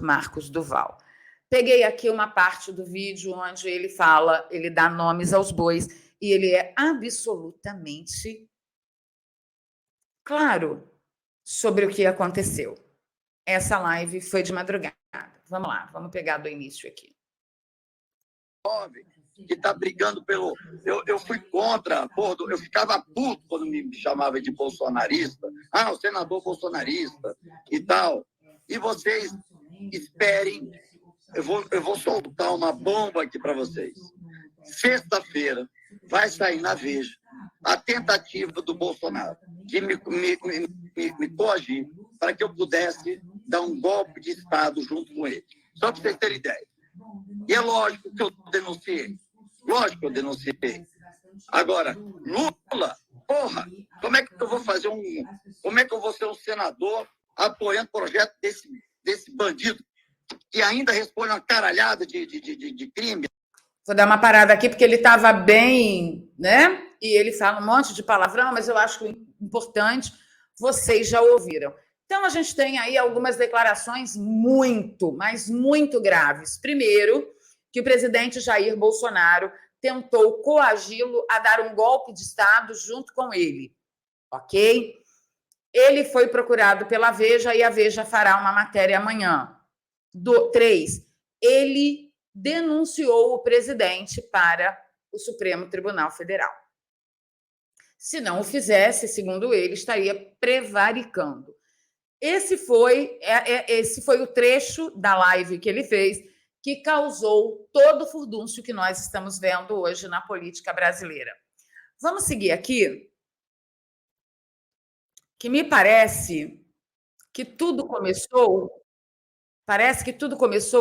Marcos Duval. Peguei aqui uma parte do vídeo onde ele fala, ele dá nomes aos bois, e ele é absolutamente claro sobre o que aconteceu. Essa live foi de madrugada. Vamos lá, vamos pegar do início aqui. Que está brigando pelo... Eu fui contra, eu ficava puto quando me chamava de bolsonarista. O senador bolsonarista e tal. E vocês esperem, eu vou soltar uma bomba aqui para vocês. Sexta-feira vai sair na Veja a tentativa do Bolsonaro de me coagir para que eu pudesse dar um golpe de Estado junto com ele. Só para vocês terem ideia. E é lógico que eu denunciei. Lógico que eu denunciei. Agora, Lula, porra, como é que eu vou fazer como é que eu vou ser um senador apoiando o projeto desse bandido que ainda responde uma caralhada de crime? Vou dar uma parada aqui, porque ele estava bem, né? E ele fala um monte de palavrão, mas eu acho importante, vocês já ouviram. Então, a gente tem aí algumas declarações muito, mas muito graves. Primeiro, que o presidente Jair Bolsonaro tentou coagi-lo a dar um golpe de Estado junto com ele, ok? Ele foi procurado pela Veja e a Veja fará uma matéria amanhã. 3, ele denunciou o presidente para o Supremo Tribunal Federal. Se não o fizesse, segundo ele, estaria prevaricando. Esse foi o trecho da live que ele fez que causou todo o furdúncio que nós estamos vendo hoje na política brasileira. Vamos seguir aqui, que me parece que tudo começou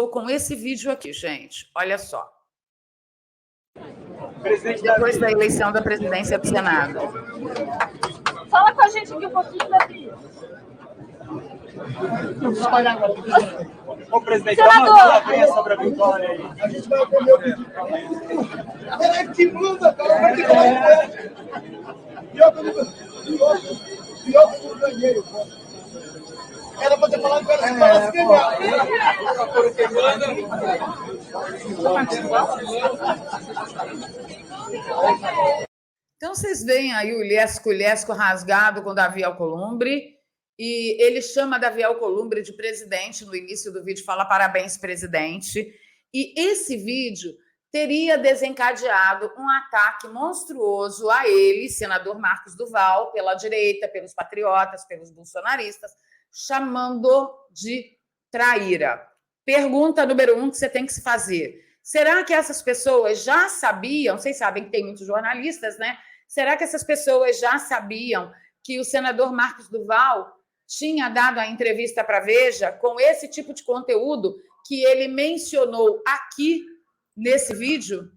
com esse vídeo aqui, gente. Olha só. Depois da eleição da presidência do Senado. Fala com a gente aqui um pouquinho, Davi. Ô, presidente, uma venha sobre a vitória aí. A gente vai comer o vídeo. É que manda, cara. Pior que eu não ganhei. Era pra ter falado que era para se Então, vocês veem aí o Ilhésico rasgado com Davi Alcolumbre, e ele chama Davi Alcolumbre de presidente no início do vídeo, fala parabéns, presidente. E esse vídeo teria desencadeado um ataque monstruoso a ele, senador Marcos Duval, pela direita, pelos patriotas, pelos bolsonaristas, chamando de traíra. Pergunta número 1 que você tem que se fazer. Será que essas pessoas já sabiam? Vocês sabem que tem muitos jornalistas, né? Será que essas pessoas já sabiam que o senador Marcos Duval tinha dado a entrevista para a Veja com esse tipo de conteúdo que ele mencionou aqui nesse vídeo?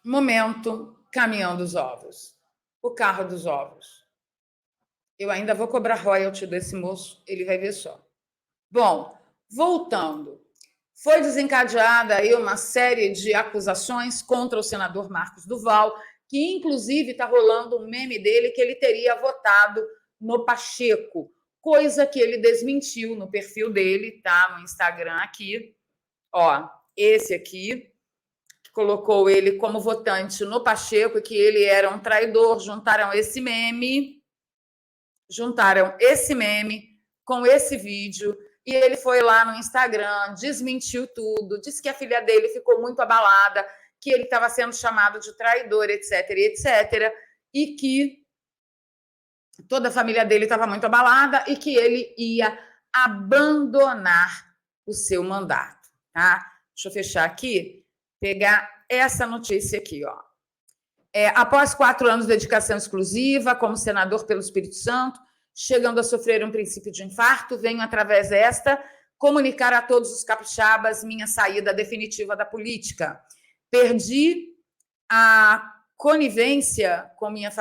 Momento, caminhão dos ovos. O carro dos ovos. Eu ainda vou cobrar royalty desse moço, ele vai ver só. Bom, voltando. Foi desencadeada aí uma série de acusações contra o senador Marcos Duval, que inclusive está rolando um meme dele que ele teria votado no Pacheco, coisa que ele desmentiu no perfil dele, tá? No Instagram aqui. Ó, esse aqui, que colocou ele como votante no Pacheco e que ele era um traidor. Juntaram esse meme com esse vídeo. E ele foi lá no Instagram, desmentiu tudo, disse que a filha dele ficou muito abalada, que ele estava sendo chamado de traidor, etc, e que toda a família dele estava muito abalada e que ele ia abandonar o seu mandato, tá? Deixa eu fechar aqui, pegar essa notícia aqui, ó. Após 4 anos de dedicação exclusiva como senador pelo Espírito Santo, chegando a sofrer um princípio de infarto, venho, através desta, comunicar a todos os capixabas minha saída definitiva da política. Perdi a convivência com minha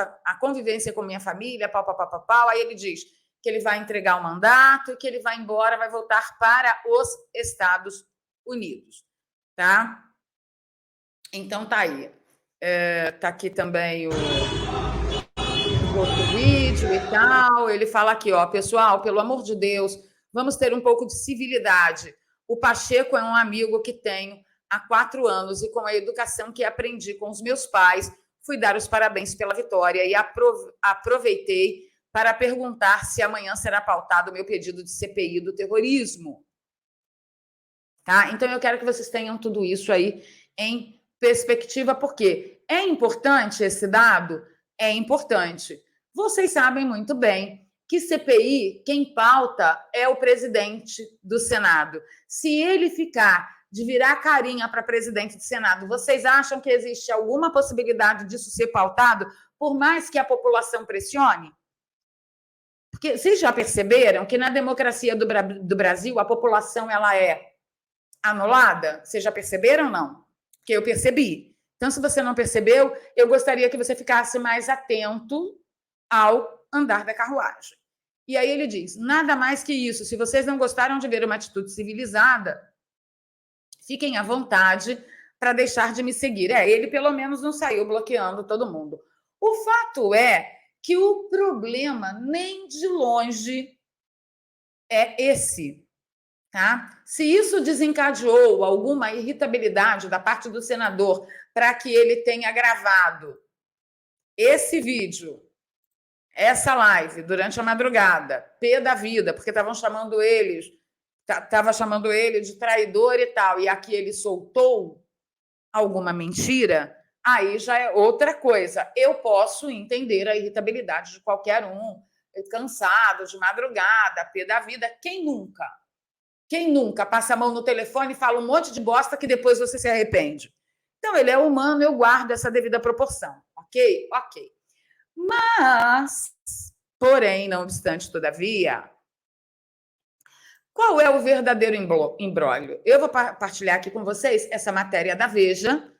família, pau. Aí ele diz que ele vai entregar o mandato, que ele vai embora, vai voltar para os Estados Unidos, tá? Então, tá aí. Tá aqui também o outro vídeo e tal. Ele fala aqui, ó, pessoal, pelo amor de Deus, Vamos ter um pouco de civilidade. O Pacheco é um amigo que tenho há 4 anos e com a educação que aprendi com os meus pais, fui dar os parabéns pela vitória e aproveitei para perguntar se amanhã será pautado o meu pedido de CPI do terrorismo. Tá? Então, eu quero que vocês tenham tudo isso aí em perspectiva, porque é importante esse dado? É importante. Vocês sabem muito bem que CPI, quem pauta é o presidente do Senado. Se ele ficar de virar carinha para presidente do Senado, vocês acham que existe alguma possibilidade disso ser pautado, por mais que a população pressione? Porque vocês já perceberam que na democracia do Brasil a população ela é anulada? Vocês já perceberam ou não? Porque eu percebi. Então, se você não percebeu, eu gostaria que você ficasse mais atento ao andar da carruagem. E aí ele diz, nada mais que isso, se vocês não gostaram de ver uma atitude civilizada, fiquem à vontade para deixar de me seguir. Ele pelo menos não saiu bloqueando todo mundo. O fato é que o problema nem de longe é esse. Tá? Se isso desencadeou alguma irritabilidade da parte do senador para que ele tenha gravado esse vídeo, essa live, durante a madrugada, pé da vida, porque estavam chamando ele de traidor e tal, e aqui ele soltou alguma mentira, aí já é outra coisa. Eu posso entender a irritabilidade de qualquer um, cansado, de madrugada, pé da vida, quem nunca? Quem nunca passa a mão no telefone e fala um monte de bosta que depois você se arrepende? Então, ele é humano, eu guardo essa devida proporção, ok? Ok. Mas, porém, não obstante, todavia, qual é o verdadeiro imbróglio? Eu vou partilhar aqui com vocês essa matéria da Veja,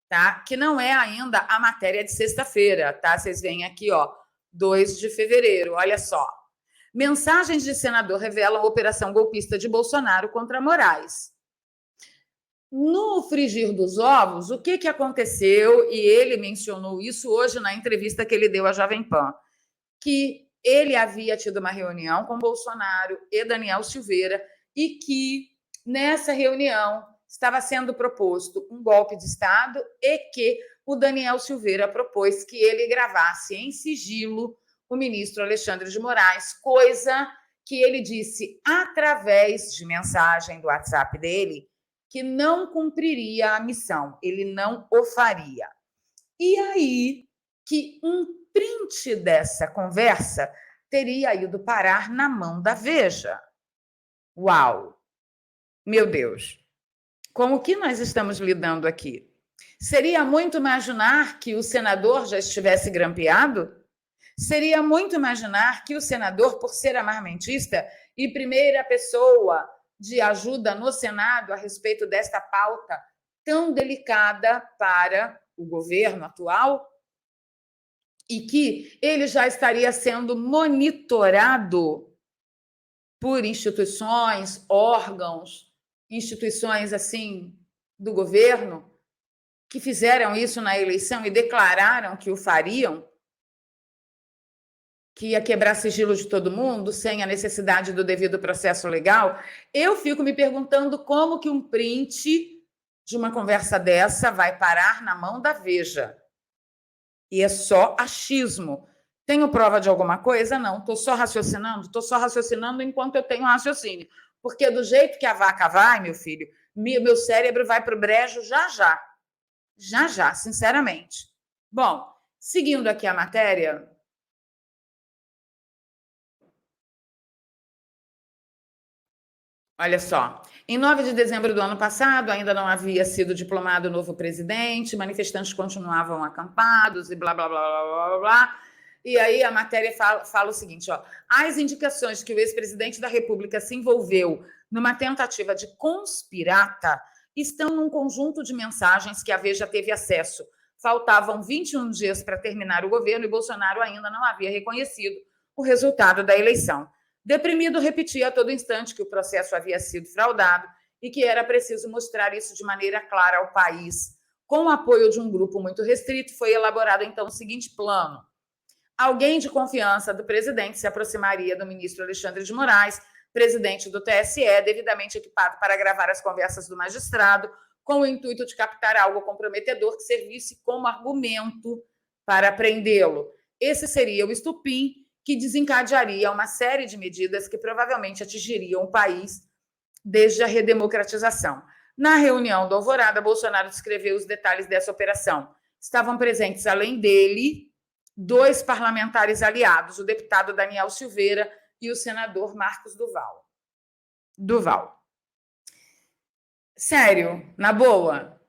tá? Que não é ainda a matéria de sexta-feira, tá? Vocês veem aqui, ó, 2 de fevereiro, olha só. Mensagens de senador revelam a operação golpista de Bolsonaro contra Moraes. No frigir dos ovos, o que aconteceu? E ele mencionou isso hoje na entrevista que ele deu à Jovem Pan, que ele havia tido uma reunião com Bolsonaro e Daniel Silveira e que nessa reunião estava sendo proposto um golpe de Estado e que o Daniel Silveira propôs que ele gravasse em sigilo o ministro Alexandre de Moraes, coisa que ele disse através de mensagem do WhatsApp dele que não cumpriria a missão, ele não o faria. E aí que um print dessa conversa teria ido parar na mão da Veja. Uau! Meu Deus! Com o que nós estamos lidando aqui? Seria muito imaginar que o senador já estivesse grampeado? Seria muito imaginar que o senador, por ser armamentista e primeira pessoa de ajuda no Senado a respeito desta pauta tão delicada para o governo atual, e que ele já estaria sendo monitorado por instituições, órgãos, instituições assim do governo, que fizeram isso na eleição e declararam que o fariam, que ia quebrar sigilo de todo mundo sem a necessidade do devido processo legal, eu fico me perguntando como que um print de uma conversa dessa vai parar na mão da Veja. E é só achismo. Tenho prova de alguma coisa? Não. Estou só raciocinando? Estou só raciocinando enquanto eu tenho raciocínio. Porque do jeito que a vaca vai, meu filho, meu cérebro vai para o brejo já já. Já já, sinceramente. Bom, seguindo aqui a matéria... Olha só, em 9 de dezembro do ano passado, ainda não havia sido diplomado o novo presidente, manifestantes continuavam acampados e blá, blá, blá, blá, blá, blá. E aí a matéria fala o seguinte, ó, as indicações que o ex-presidente da República se envolveu numa tentativa de conspirata estão num conjunto de mensagens que a Veja teve acesso. Faltavam 21 dias para terminar o governo e Bolsonaro ainda não havia reconhecido o resultado da eleição. Deprimido, repetia a todo instante que o processo havia sido fraudado e que era preciso mostrar isso de maneira clara ao país. Com o apoio de um grupo muito restrito, foi elaborado então o seguinte plano. Alguém de confiança do presidente se aproximaria do ministro Alexandre de Moraes presidente do TSE, devidamente equipado para gravar as conversas do magistrado, com o intuito de captar algo comprometedor que servisse como argumento para prendê-lo. Esse seria o estupim que desencadearia uma série de medidas que provavelmente atingiriam o país desde a redemocratização. Na reunião do Alvorada, Bolsonaro descreveu os detalhes dessa operação. Estavam presentes, além dele, 2 parlamentares aliados, o deputado Daniel Silveira e o senador Marcos Duval. Sério, na boa,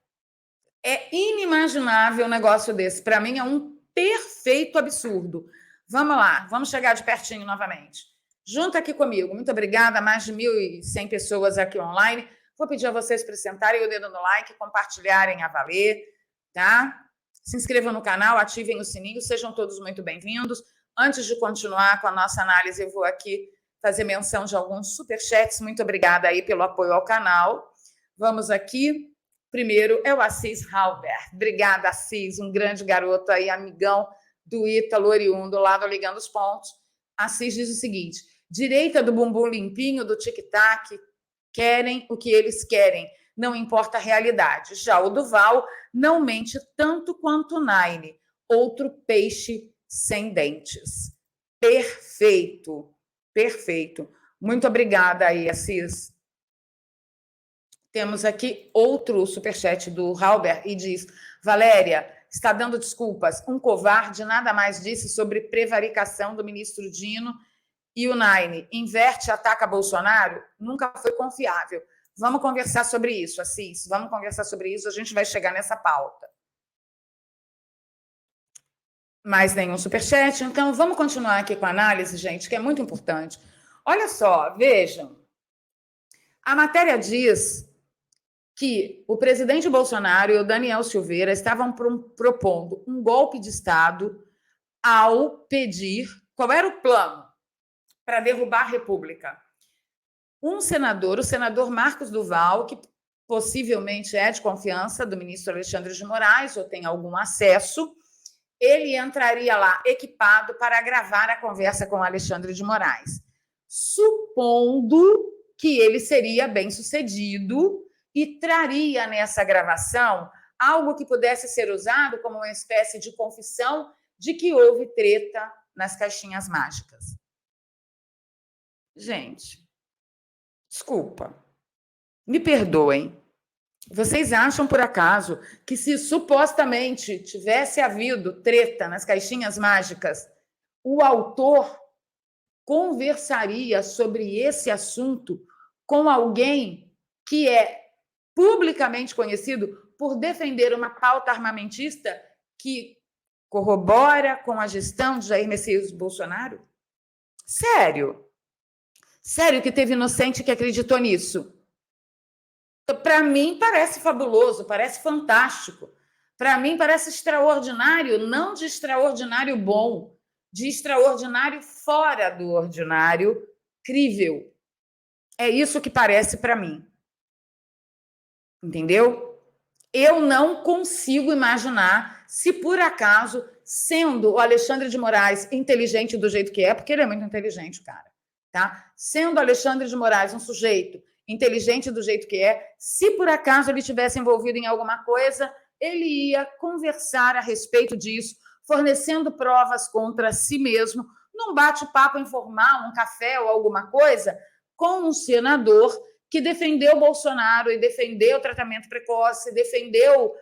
é inimaginável um negócio desse. Para mim, é um perfeito absurdo. Vamos lá, vamos chegar de pertinho novamente. Junta aqui comigo. Muito obrigada, mais de 1.100 pessoas aqui online. Vou pedir a vocês para sentarem o dedo no like, compartilharem a valer, tá? Se inscrevam no canal, ativem o sininho, sejam todos muito bem-vindos. Antes de continuar com a nossa análise, eu vou aqui fazer menção de alguns superchats. Muito obrigada aí pelo apoio ao canal. Vamos aqui. Primeiro é o Assis Halbert. Obrigada, Assis, um grande garoto aí, amigão do Ítalo, oriundo, lá do Ligando os Pontos. Assis diz o seguinte: direita do bumbum limpinho, do tic-tac, querem o que eles querem, não importa a realidade. Já o Duval não mente tanto quanto o Nine, outro peixe sem dentes. Perfeito, perfeito. Muito obrigada aí, Assis. Temos aqui outro superchat do Halber e diz: Valéria, está dando desculpas. Um covarde nada mais disse sobre prevaricação do ministro Dino e o Nine. Inverte e ataca Bolsonaro? Nunca foi confiável. Vamos conversar sobre isso, Assis. Vamos conversar sobre isso, a gente vai chegar nessa pauta. Mais nenhum superchat, então vamos continuar aqui com a análise, gente, que é muito importante. Olha só, vejam. A matéria diz que o presidente Bolsonaro e o Daniel Silveira estavam propondo um golpe de Estado ao pedir... Qual era o plano para derrubar a República? Um senador, o senador Marcos Duval, que possivelmente é de confiança do ministro Alexandre de Moraes, ou tem algum acesso, ele entraria lá equipado para gravar a conversa com Alexandre de Moraes, supondo que ele seria bem-sucedido e traria nessa gravação algo que pudesse ser usado como uma espécie de confissão de que houve treta nas caixinhas mágicas. Gente, desculpa, me perdoem. Vocês acham, por acaso, que se supostamente tivesse havido treta nas caixinhas mágicas, o autor conversaria sobre esse assunto com alguém que é publicamente conhecido por defender uma pauta armamentista que corrobora com a gestão de Jair Messias Bolsonaro? Sério? Sério que teve inocente que acreditou nisso? Para mim, parece fabuloso, parece fantástico. Para mim, parece extraordinário, não de extraordinário bom, de extraordinário fora do ordinário, crível. É isso que parece para mim. Entendeu? Eu não consigo imaginar se, por acaso, sendo o Alexandre de Moraes inteligente do jeito que é, porque ele é muito inteligente, cara, tá? Sendo o Alexandre de Moraes um sujeito inteligente do jeito que é, se por acaso ele tivesse envolvido em alguma coisa, ele ia conversar a respeito disso, fornecendo provas contra si mesmo, num bate-papo informal, um café ou alguma coisa, com um senador que defendeu Bolsonaro e defendeu o tratamento precoce, defendeu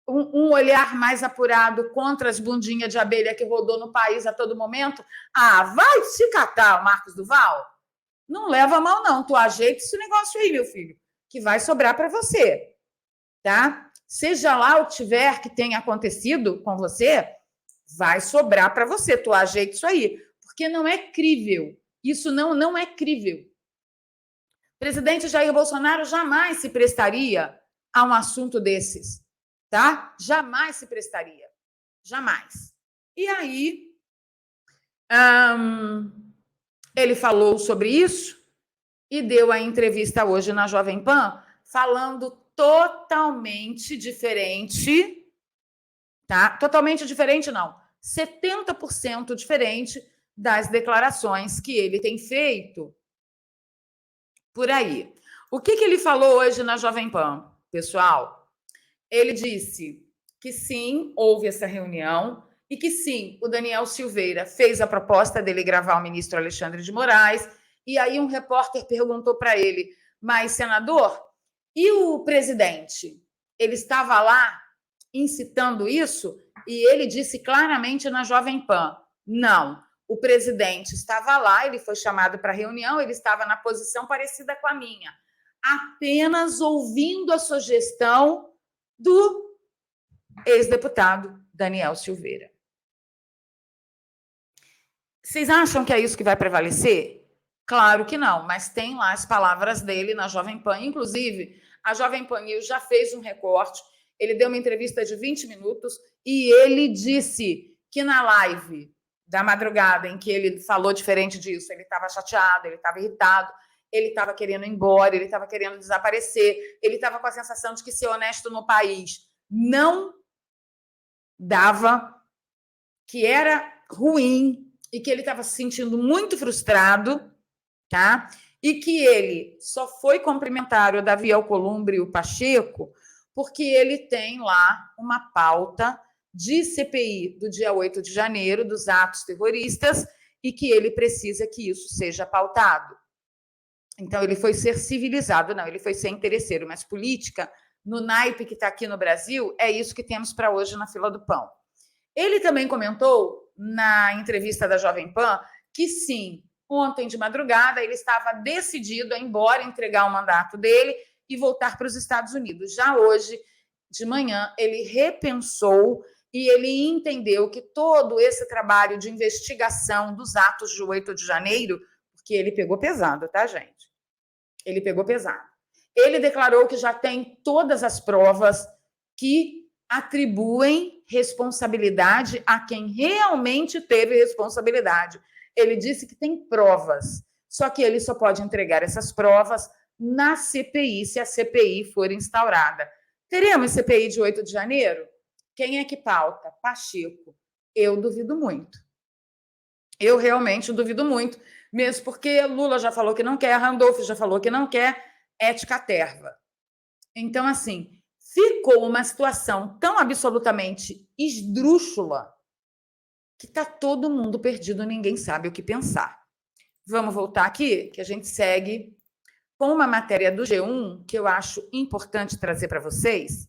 um olhar mais apurado contra as bundinhas de abelha que rodou no país a todo momento. Ah, vai se catar, Marcos Duval. Não leva a mal, não. Tu ajeita esse negócio aí, meu filho, que vai sobrar para você, tá? Seja lá o que tiver que tenha acontecido com você, vai sobrar para você. Tu ajeita isso aí, porque não é crível. Isso não é crível. O presidente Jair Bolsonaro jamais se prestaria a um assunto desses, tá? Jamais se prestaria. Jamais. E aí... ele falou sobre isso e deu a entrevista hoje na Jovem Pan, falando totalmente diferente, tá? Totalmente diferente, não. 70% diferente das declarações que ele tem feito por aí. O que ele falou hoje na Jovem Pan, pessoal? Ele disse que sim, houve essa reunião e que sim, o Daniel Silveira fez a proposta dele gravar o ministro Alexandre de Moraes, e aí um repórter perguntou para ele, mas, senador, e o presidente? Ele estava lá incitando isso? E ele disse claramente na Jovem Pan, não, o presidente estava lá, ele foi chamado para a reunião, ele estava na posição parecida com a minha, apenas ouvindo a sugestão do ex-deputado Daniel Silveira. Vocês acham que é isso que vai prevalecer? Claro que não, mas tem lá as palavras dele na Jovem Pan. Inclusive, a Jovem Pan News já fez um recorte, ele deu uma entrevista de 20 minutos e ele disse que na live da madrugada, em que ele falou diferente disso, ele estava chateado, ele estava irritado, ele estava querendo ir embora, ele estava querendo desaparecer, ele estava com a sensação de que ser honesto no país não dava, que era ruim e que ele estava se sentindo muito frustrado, tá? E que ele só foi cumprimentar o Davi Alcolumbre e o Pacheco porque ele tem lá uma pauta de CPI do dia 8 de janeiro, dos atos terroristas, e que ele precisa que isso seja pautado. Então, ele foi ser civilizado, não, ele foi ser interesseiro, mas política, no naipe que está aqui no Brasil, é isso que temos para hoje na fila do pão. Ele também comentou, na entrevista da Jovem Pan, que sim, ontem de madrugada ele estava decidido a ir embora, entregar o mandato dele e voltar para os Estados Unidos. Já hoje, de manhã, ele repensou e ele entendeu que todo esse trabalho de investigação dos atos de 8 de janeiro, porque ele pegou pesado, tá, gente? Ele pegou pesado. Ele declarou que já tem todas as provas que atribuem responsabilidade a quem realmente teve responsabilidade. Ele disse que tem provas, só que ele só pode entregar essas provas na CPI, se a CPI for instaurada. Teremos CPI de 8 de janeiro? Quem é que pauta? Pacheco. Eu duvido muito. Eu realmente duvido muito, mesmo porque Lula já falou que não quer, Randolph já falou que não quer, ética terva. Então, assim, ficou uma situação tão absolutamente esdrúxula que está todo mundo perdido, ninguém sabe o que pensar. Vamos voltar aqui, que a gente segue com uma matéria do G1 que eu acho importante trazer para vocês.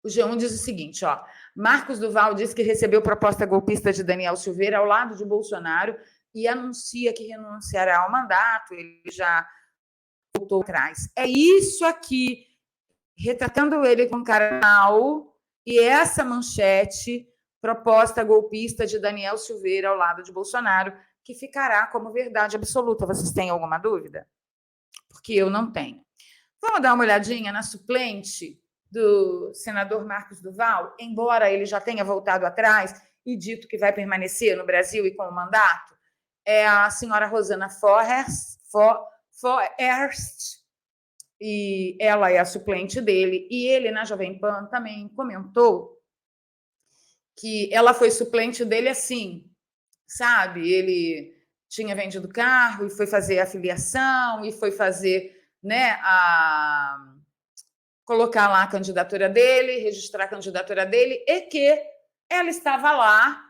O G1 diz o seguinte, ó, Marcos Duval diz que recebeu proposta golpista de Daniel Silveira ao lado de Bolsonaro e anuncia que renunciará ao mandato, ele já voltou atrás. É isso aqui, retratando ele com cara mal, e essa manchete, proposta golpista de Daniel Silveira ao lado de Bolsonaro, que ficará como verdade absoluta. Vocês têm alguma dúvida? Porque eu não tenho. Vamos dar uma olhadinha na suplente do senador Marcos Duval, embora ele já tenha voltado atrás e dito que vai permanecer no Brasil e com o mandato, é a senhora Rosana Forrest, e ela é a suplente dele, e ele, na Jovem Pan, também comentou que ela foi suplente dele assim, sabe? Ele tinha vendido carro e foi fazer a filiação e foi fazer, né, colocar lá a candidatura dele, registrar a candidatura dele, e que ela estava lá,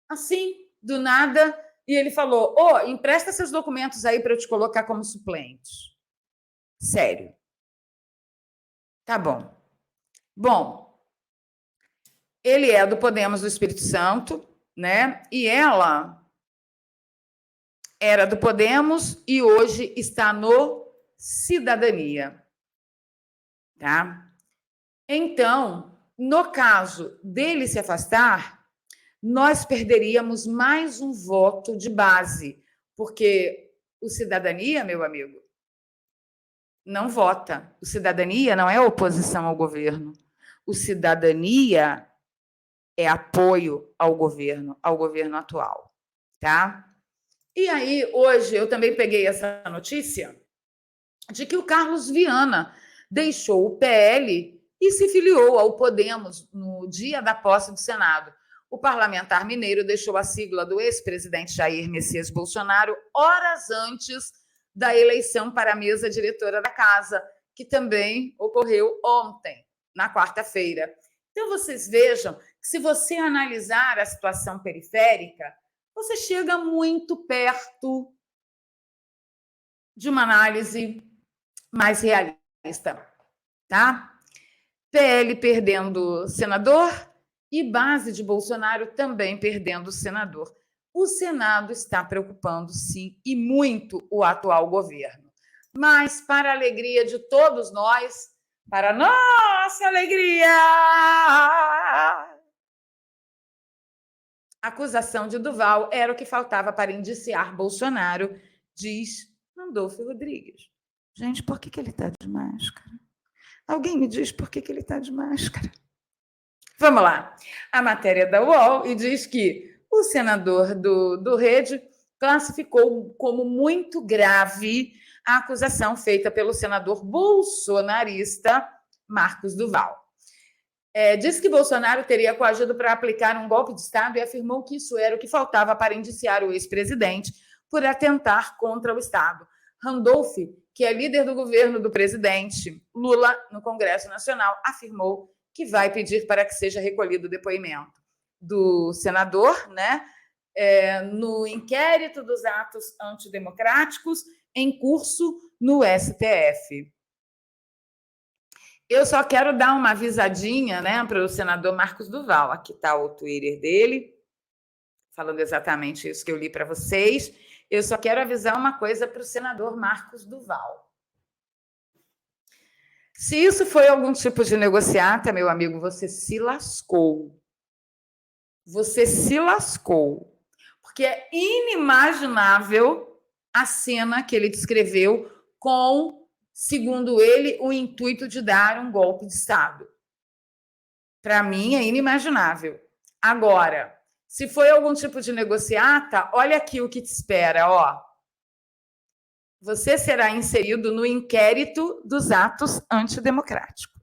assim, do nada, e ele falou, empresta seus documentos aí para eu te colocar como suplente. Sério. Tá bom. Bom, ele é do Podemos do Espírito Santo, né? E ela era do Podemos e hoje está no Cidadania. Tá? Então, no caso dele se afastar, nós perderíamos mais um voto de base, porque o Cidadania, meu amigo, não vota. O Cidadania não é oposição ao governo. O Cidadania é apoio ao governo atual, tá? E aí, hoje, eu também peguei essa notícia de que o Carlos Viana deixou o PL e se filiou ao Podemos no dia da posse do Senado. O parlamentar mineiro deixou a sigla do ex-presidente Jair Messias Bolsonaro horas antes da eleição para a mesa diretora da casa, que também ocorreu ontem, na quarta-feira. Então, vocês vejam que, se você analisar a situação periférica, você chega muito perto de uma análise mais realista, tá? PL perdendo senador e base de Bolsonaro também perdendo senador. O Senado está preocupando, sim, e muito o atual governo. Mas, para a alegria de todos nós, para nossa alegria, a acusação de Duval era o que faltava para indiciar Bolsonaro, diz Randolfo Rodrigues. Gente, por que ele está de máscara? Alguém me diz por que ele está de máscara? Vamos lá. A matéria da UOL e diz que o senador do Rede classificou como muito grave a acusação feita pelo senador bolsonarista Marcos Duval. Diz que Bolsonaro teria coagido para aplicar um golpe de Estado e afirmou que isso era o que faltava para indiciar o ex-presidente por atentar contra o Estado. Randolph, que é líder do governo do presidente Lula no Congresso Nacional, afirmou que vai pedir para que seja recolhido o depoimento do senador, né, no inquérito dos atos antidemocráticos em curso no STF. Eu só quero dar uma avisadinha, né, para o senador Marcos Duval. Aqui está o Twitter dele, falando exatamente isso que eu li para vocês. Eu só quero avisar uma coisa para o senador Marcos Duval. Se isso foi algum tipo de negociata, meu amigo, você se lascou. Você se lascou. Porque é inimaginável a cena que ele descreveu com, segundo ele, o intuito de dar um golpe de Estado. Para mim, é inimaginável. Agora, se foi algum tipo de negociata, olha aqui o que te espera, ó. Você será inserido no inquérito dos atos antidemocráticos.